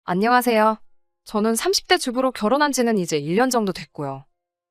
안녕하세요. 저는 30대 주부로 결혼한 지는 이제 1년 정도 됐고요.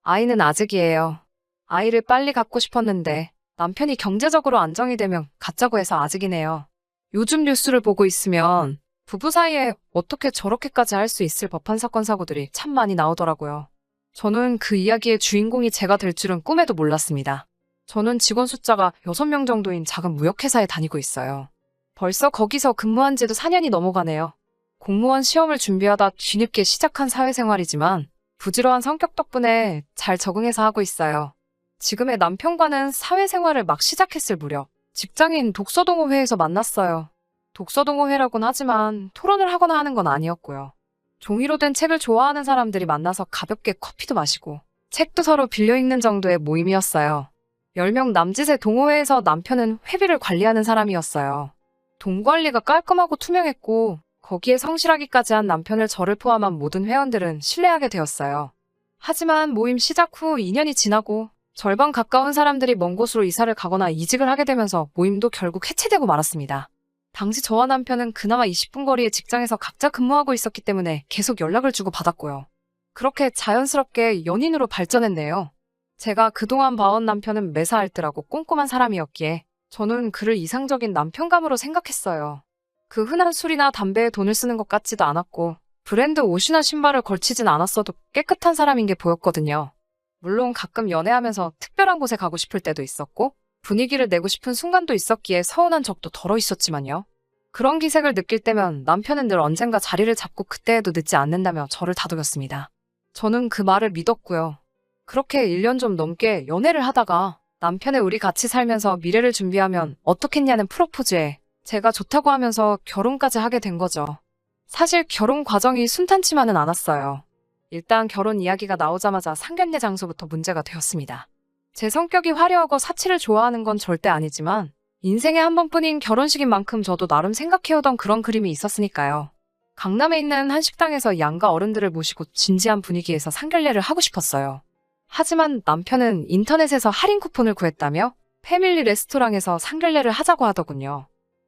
아이는 아직이에요. 아이를 빨리 갖고 싶었는데 남편이 경제적으로 안정이 되면 갖자고 해서 아직이네요. 요즘 뉴스를 보고 있으면 부부 사이에 어떻게 저렇게까지 할 수 있을 법한 사건 사고들이 참 많이 나오더라고요. 저는 그 이야기의 주인공이 제가 될 줄은 꿈에도 몰랐습니다. 저는 직원 숫자가 6명 정도인 작은 무역회사에 다니고 있어요. 벌써 거기서 근무한 지도 4년이 넘어가네요. 공무원 시험을 준비하다 뒤늦게 시작한 사회생활이지만 부지런한 성격 덕분에 잘 적응해서 하고 있어요. 지금의 남편과는 사회생활을 막 시작했을 무렵 직장인 독서동호회에서 만났어요. 독서동호회라곤 하지만 토론을 하거나 하는 건 아니었고요. 종이로 된 책을 좋아하는 사람들이 만나서 가볍게 커피도 마시고 책도 서로 빌려 읽는 정도의 모임이었어요. 10명 남짓의 동호회에서 남편은 회비를 관리하는 사람이었어요. 돈 관리가 깔끔하고 투명했고 거기에 성실하기까지 한 남편을 저를 포함한 모든 회원들은 신뢰하게 되었어요. 하지만 모임 시작 후 2년이 지나고 절반 가까운 사람들이 먼 곳으로 이사를 가거나 이직을 하게 되면서 모임도 결국 해체되고 말았습니다. 당시 저와 남편은 그나마 20분 거리의 직장에서 각자 근무하고 있었기 때문에 계속 연락을 주고 받았고요. 그렇게 자연스럽게 연인으로 발전했네요. 제가 그동안 봐온 남편은 매사알뜰하고 꼼꼼한 사람이었기에 저는 그를 이상적인 남편감으로 생각했어요. 그 흔한 술이나 담배에 돈을 쓰는 것 같지도 않았고 브랜드 옷이나 신발을 걸치진 않았어도 깨끗한 사람인 게 보였거든요. 물론 가끔 연애하면서 특별한 곳에 가고 싶을 때도 있었고 분위기를 내고 싶은 순간도 있었기에 서운한 적도 덜어 있었지만요. 그런 기색을 느낄 때면 남편은 늘 언젠가 자리를 잡고 그때에도 늦지 않는다며 저를 다독였습니다. 저는 그 말을 믿었고요. 그렇게 1년 좀 넘게 연애를 하다가 남편의 우리 같이 살면서 미래를 준비하면 어떻겠냐는 프로포즈에 제가 좋다고 하면서 결혼까지 하게 된 거죠. 사실 결혼 과정이 순탄치만은 않았어요. 일단 결혼 이야기가 나오자마자 상견례 장소부터 문제가 되었습니다. 제 성격이 화려하고 사치를 좋아하는 건 절대 아니지만 인생에 한 번뿐인 결혼식인 만큼 저도 나름 생각해오던 그런 그림이 있었으니까요. 강남에 있는 한 식당에서 양가 어른들을 모시고 진지한 분위기에서 상견례를 하고 싶었어요. 하지만 남편은 인터넷에서 할인 쿠폰을 구했다며 패밀리 레스토랑에서 상견례를 하자고 하더군요.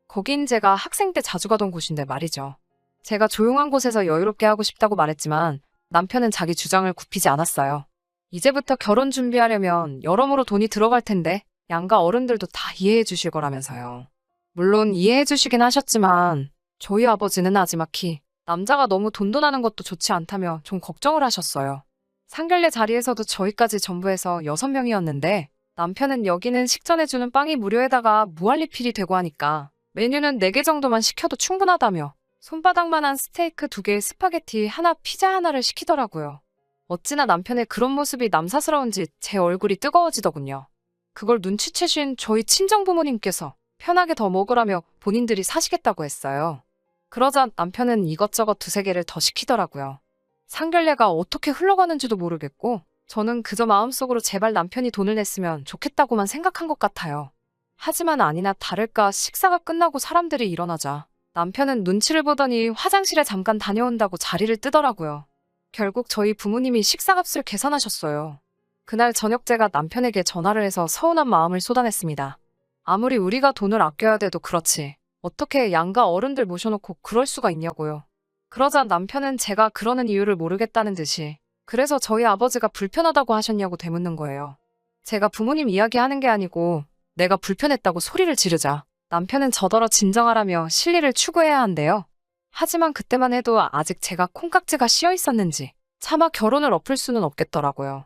거긴 제가 학생 때 자주 가던 곳인데 말이죠. 제가 조용한 곳에서 여유롭게 하고 싶다고 말했지만 남편은 자기 주장을 굽히지 않았어요. 이제부터 결혼 준비하려면 여러모로 돈이 들어갈 텐데 양가 어른들도 다 이해해 주실 거라면서요. 물론 이해해 주시긴 하셨지만 저희 아버지는 나지막히 남자가 너무 돈돈하는 것도 좋지 않다며 좀 걱정을 하셨어요. 상견례 자리에서도 저희까지 전부해서 6명이었는데 남편은 여기는 식전해주는 빵이 무료에다가 무한리필이 되고 하니까 메뉴는 4개 정도만 시켜도 충분하다며 손바닥만한 스테이크 2개, 스파게티 하나, 피자 하나를 시키더라고요. 어찌나 남편의 그런 모습이 남사스러운지 제 얼굴이 뜨거워지더군요. 그걸 눈치채신 저희 친정부모님께서 편하게 더 먹으라며 본인들이 사시겠다고 했어요. 그러자 남편은 이것저것 2~3개를 더 시키더라고요. 상견례가 어떻게 흘러가는지도 모르겠고 저는 그저 마음속으로 제발 남편이 돈을 냈으면 좋겠다고만 생각한 것 같아요. 하지만 아니나 다를까 식사가 끝나고 사람들이 일어나자 남편은 눈치를 보더니 화장실에 잠깐 다녀온다고 자리를 뜨더라고요. 결국 저희 부모님이 식사값을 계산하셨어요. 그날 저녁 제가 남편에게 전화를 해서 서운한 마음을 쏟아냈습니다. 아무리 우리가 돈을 아껴야 돼도 그렇지 어떻게 양가 어른들 모셔놓고 그럴 수가 있냐고요. 그러자 남편은 제가 그러는 이유를 모르겠다는 듯이 그래서 저희 아버지가 불편하다고 하셨냐고 되묻는 거예요. 제가 부모님 이야기하는 게 아니고 내가 불편했다고 소리를 지르자 남편은 저더러 진정하라며 실리를 추구해야 한대요. 하지만 그때만 해도 아직 제가 콩깍지가 씌어 있었는지 차마 결혼을 엎을 수는 없겠더라고요.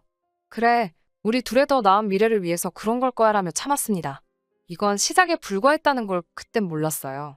그래, 우리 둘의 더 나은 미래를 위해서 그런 걸 거야 라며 참았습니다. 이건 시작에 불과했다는 걸 그땐 몰랐어요.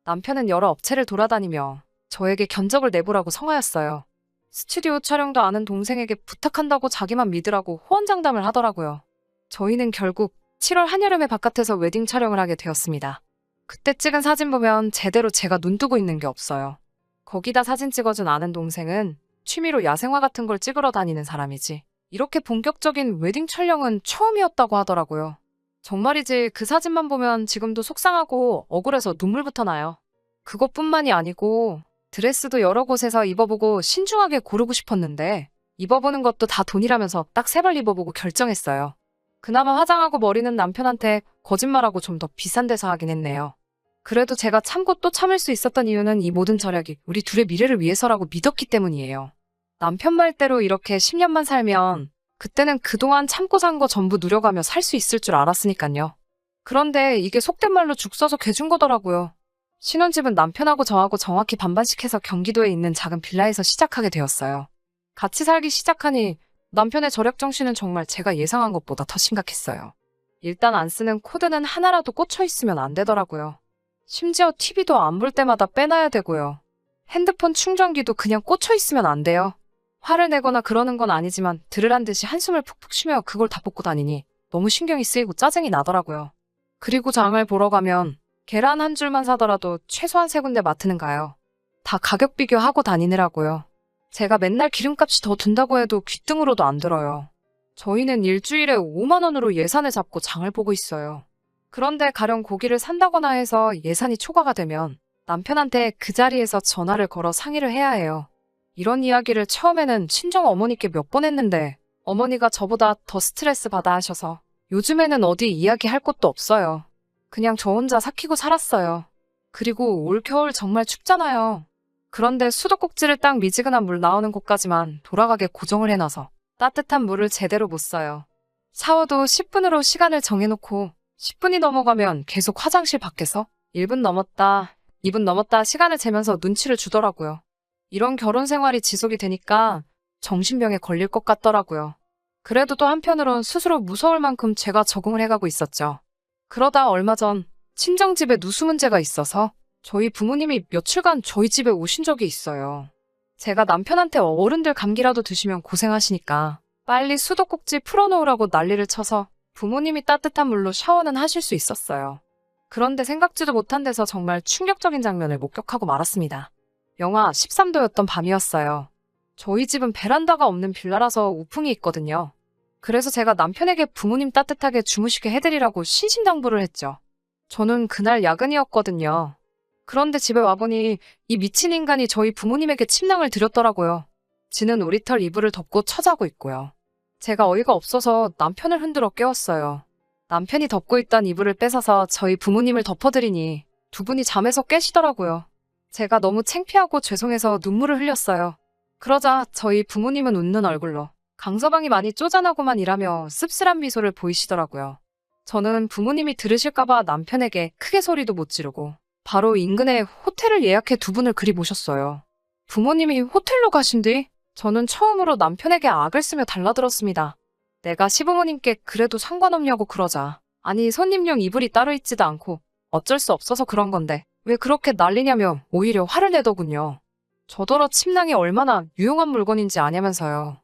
남편은 여러 업체를 돌아다니며 저에게 견적을 내보라고 성하였어요. 스튜디오 촬영도 아는 동생에게 부탁한다고 자기만 믿으라고 호언장담을 하더라고요. 저희는 결국 7월 한여름에 바깥에서 웨딩 촬영을 하게 되었습니다. 그때 찍은 사진 보면 제대로 제가 눈 뜨고 있는 게 없어요. 거기다 사진 찍어준 아는 동생은 취미로 야생화 같은 걸 찍으러 다니는 사람이지 이렇게 본격적인 웨딩 촬영은 처음이었다고 하더라고요. 정말이지 그 사진만 보면 지금도 속상하고 억울해서 눈물부터 나요. 그것뿐만이 아니고 드레스도 여러 곳에서 입어보고 신중하게 고르고 싶었는데 입어보는 것도 다 돈이라면서 딱 3벌 입어보고 결정했어요. 그나마 화장하고 머리는 남편한테 거짓말하고 좀 더 비싼 데서 하긴 했네요. 그래도 제가 참고 또 참을 수 있었던 이유는 이 모든 절약이 우리 둘의 미래를 위해서라고 믿었기 때문이에요. 남편 말대로 이렇게 10년만 살면 그때는 그동안 참고 산 거 전부 누려가며 살 수 있을 줄 알았으니까요. 그런데 이게 속된 말로 죽 써서 개준 거더라고요. 신혼집은 남편하고 저하고 정확히 반반씩 해서 경기도에 있는 작은 빌라에서 시작하게 되었어요. 같이 살기 시작하니 남편의 절약 정신은 정말 제가 예상한 것보다 더 심각했어요. 일단 안 쓰는 코드는 하나라도 꽂혀 있으면 안 되더라고요. 심지어 TV도 안 볼 때마다 빼놔야 되고요. 핸드폰 충전기도 그냥 꽂혀 있으면 안 돼요. 화를 내거나 그러는 건 아니지만 들으란 듯이 한숨을 푹푹 쉬며 그걸 다 뽑고 다니니 너무 신경이 쓰이고 짜증이 나더라고요. 그리고 장을 보러 가면 계란 한 줄만 사더라도 최소한 3군데 마트는 가요. 다 가격 비교하고 다니느라고요. 제가 맨날 기름값이 더 든다고 해도 귀등으로도 안 들어요. 저희는 일주일에 5만 원으로 예산을 잡고 장을 보고 있어요. 그런데 가령 고기를 산다거나 해서 예산이 초과가 되면 남편한테 그 자리에서 전화를 걸어 상의를 해야 해요. 이런 이야기를 처음에는 친정 어머니께 몇 번 했는데 어머니가 저보다 더 스트레스 받아 하셔서 요즘에는 어디 이야기할 곳도 없어요. 그냥 저 혼자 삭히고 살았어요. 그리고 올 겨울 정말 춥잖아요. 그런데 수도꼭지를 딱 미지근한 물 나오는 곳까지만 돌아가게 고정을 해놔서 따뜻한 물을 제대로 못 써요. 샤워도 10분으로 시간을 정해놓고 10분이 넘어가면 계속 화장실 밖에서 1분 넘었다, 2분 넘었다 시간을 재면서 눈치를 주더라고요. 이런 결혼 생활이 지속이 되니까 정신병에 걸릴 것 같더라고요. 그래도 또 한편으론 스스로 무서울 만큼 제가 적응을 해가고 있었죠. 그러다 얼마 전 친정집에 누수 문제가 있어서 저희 부모님이 며칠간 저희 집에 오신 적이 있어요. 제가 남편한테 어른들 감기라도 드시면 고생하시니까 빨리 수도꼭지 풀어놓으라고 난리를 쳐서 부모님이 따뜻한 물로 샤워는 하실 수 있었어요. 그런데 생각지도 못한 데서 정말 충격적인 장면을 목격하고 말았습니다. 영하 13도였던 밤이었어요. 저희 집은 베란다가 없는 빌라라서 우풍이 있거든요. 그래서 제가 남편에게 부모님 따뜻하게 주무시게 해드리라고 신신당부를 했죠. 저는 그날 야근이었거든요. 그런데 집에 와보니 이 미친 인간이 저희 부모님에게 침낭을 드렸더라고요. 지는 오리털 이불을 덮고 처자고 있고요. 제가 어이가 없어서 남편을 흔들어 깨웠어요. 남편이 덮고 있던 이불을 뺏어서 저희 부모님을 덮어드리니 두 분이 잠에서 깨시더라고요. 제가 너무 창피하고 죄송해서 눈물을 흘렸어요. 그러자 저희 부모님은 웃는 얼굴로 강서방이 많이 쪼잔하고만 일하며 씁쓸한 미소를 보이시더라고요. 저는 부모님이 들으실까봐 남편에게 크게 소리도 못 지르고 바로 인근에 호텔을 예약해 두 분을 그리 모셨어요. 부모님이 호텔로 가신 뒤 저는 처음으로 남편에게 악을 쓰며 달라들었습니다. 내가 시부모님께 그래도 상관없냐고 그러자 아니 손님용 이불이 따로 있지도 않고 어쩔 수 없어서 그런 건데 왜 그렇게 난리냐며 오히려 화를 내더군요. 저더러 침낭이 얼마나 유용한 물건인지 아냐면서요.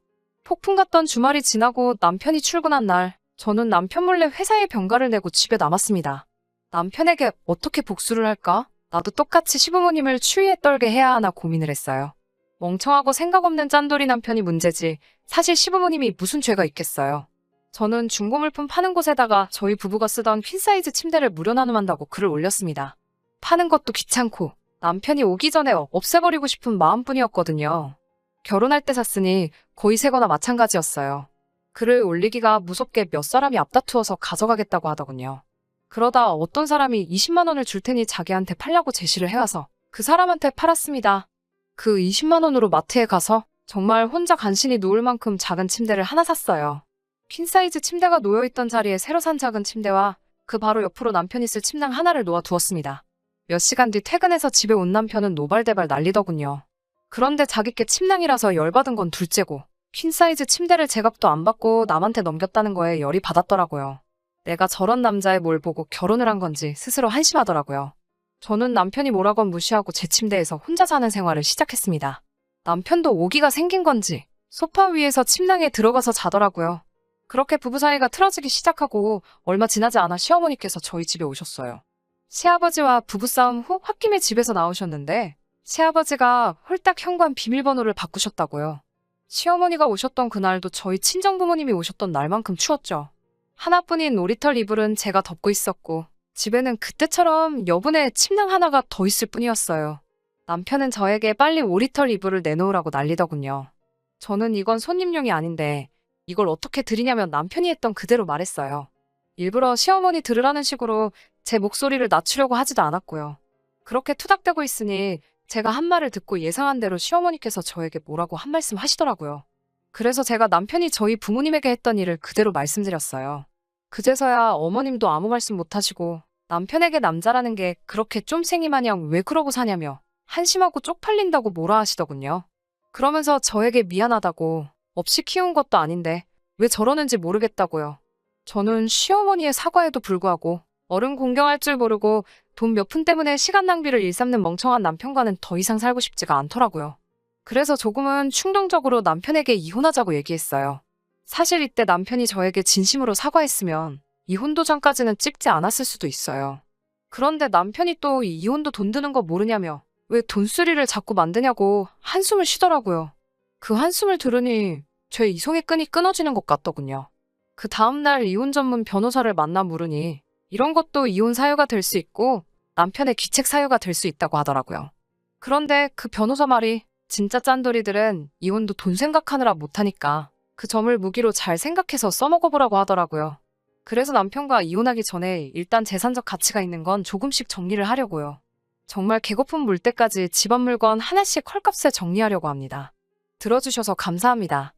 폭풍 같던 주말이 지나고 남편이 출근한 날 저는 남편 몰래 회사에 병가를 내고 집에 남았습니다. 남편에게 어떻게 복수를 할까? 나도 똑같이 시부모님을 추위에 떨게 해야 하나 고민을 했어요. 멍청하고 생각 없는 짠돌이 남편이 문제지 사실 시부모님이 무슨 죄가 있겠어요. 저는 중고물품 파는 곳에다가 저희 부부가 쓰던 퀸사이즈 침대를 무료 나눔한다고 글을 올렸습니다. 파는 것도 귀찮고 남편이 오기 전에 없애버리고 싶은 마음뿐이었거든요. 결혼할 때 샀으니 거의 새 거나 마찬가지였어요. 글을 올리기가 무섭게 몇 사람이 앞다투어서 가져가겠다고 하더군요. 그러다 어떤 사람이 20만 원을 줄 테니 자기한테 팔라고 제시를 해와서 그 사람한테 팔았습니다. 그 20만 원으로 마트에 가서 정말 혼자 간신히 누울 만큼 작은 침대를 하나 샀어요. 퀸사이즈 침대가 놓여있던 자리에 새로 산 작은 침대와 그 바로 옆으로 남편이 쓸 침낭 하나를 놓아 두었습니다. 몇 시간 뒤 퇴근해서 집에 온 남편은 노발대발 난리더군요. 그런데 자기께 침낭이라서 열받은 건 둘째고 퀸사이즈 침대를 제값도 안 받고 남한테 넘겼다는 거에 열이 받았더라고요. 내가 저런 남자의 뭘 보고 결혼을 한 건지 스스로 한심하더라고요. 저는 남편이 뭐라건 무시하고 제 침대에서 혼자 사는 생활을 시작했습니다. 남편도 오기가 생긴 건지 소파 위에서 침낭에 들어가서 자더라고요. 그렇게 부부 사이가 틀어지기 시작하고 얼마 지나지 않아 시어머니께서 저희 집에 오셨어요. 시아버지와 부부싸움 후 홧김에 집에서 나오셨는데 시아버지가 홀딱 현관 비밀번호를 바꾸셨다고요. 시어머니가 오셨던 그날도 저희 친정부모님이 오셨던 날만큼 추웠죠. 하나뿐인 오리털 이불은 제가 덮고 있었고 집에는 그때처럼 여분의 침낭 하나가 더 있을 뿐이었어요. 남편은 저에게 빨리 오리털 이불을 내놓으라고 난리더군요. 저는 이건 손님용이 아닌데 이걸 어떻게 드리냐면 남편이 했던 그대로 말했어요. 일부러 시어머니 들으라는 식으로 제 목소리를 낮추려고 하지도 않았고요. 그렇게 투닥대고 있으니 제가 한 말을 듣고 예상한 대로 시어머니께서 저에게 뭐라고 한 말씀 하시더라고요. 그래서 제가 남편이 저희 부모님에게 했던 일을 그대로 말씀드렸어요. 그제서야 어머님도 아무 말씀 못하시고 남편에게 남자라는 게 그렇게 쫌생이 마냥 왜 그러고 사냐며 한심하고 쪽팔린다고 뭐라 하시더군요. 그러면서 저에게 미안하다고 없이 키운 것도 아닌데 왜 저러는지 모르겠다고요. 저는 시어머니의 사과에도 불구하고 어른 공경할 줄 모르고 돈 몇 푼 때문에 시간 낭비를 일삼는 멍청한 남편과는 더 이상 살고 싶지가 않더라고요. 그래서 조금은 충동적으로 남편에게 이혼하자고 얘기했어요. 사실 이때 남편이 저에게 진심으로 사과했으면 이혼 도장까지는 찍지 않았을 수도 있어요. 그런데 남편이 또 이 이혼도 돈 드는 거 모르냐며 왜 돈쓰리를 자꾸 만드냐고 한숨을 쉬더라고요. 그 한숨을 들으니 제 이성의 끈이 끊어지는 것 같더군요. 그 다음날 이혼 전문 변호사를 만나 물으니 이런 것도 이혼 사유가 될 수 있고 남편의 귀책 사유가 될 수 있다고 하더라고요. 그런데 그 변호사 말이 진짜 짠돌이들은 이혼도 돈 생각하느라 못하니까 그 점을 무기로 잘 생각해서 써먹어보라고 하더라고요. 그래서 남편과 이혼하기 전에 일단 재산적 가치가 있는 건 조금씩 정리를 하려고요. 정말 개거품 물 때까지 집안 물건 하나씩 헐값에 정리하려고 합니다. 들어주셔서 감사합니다.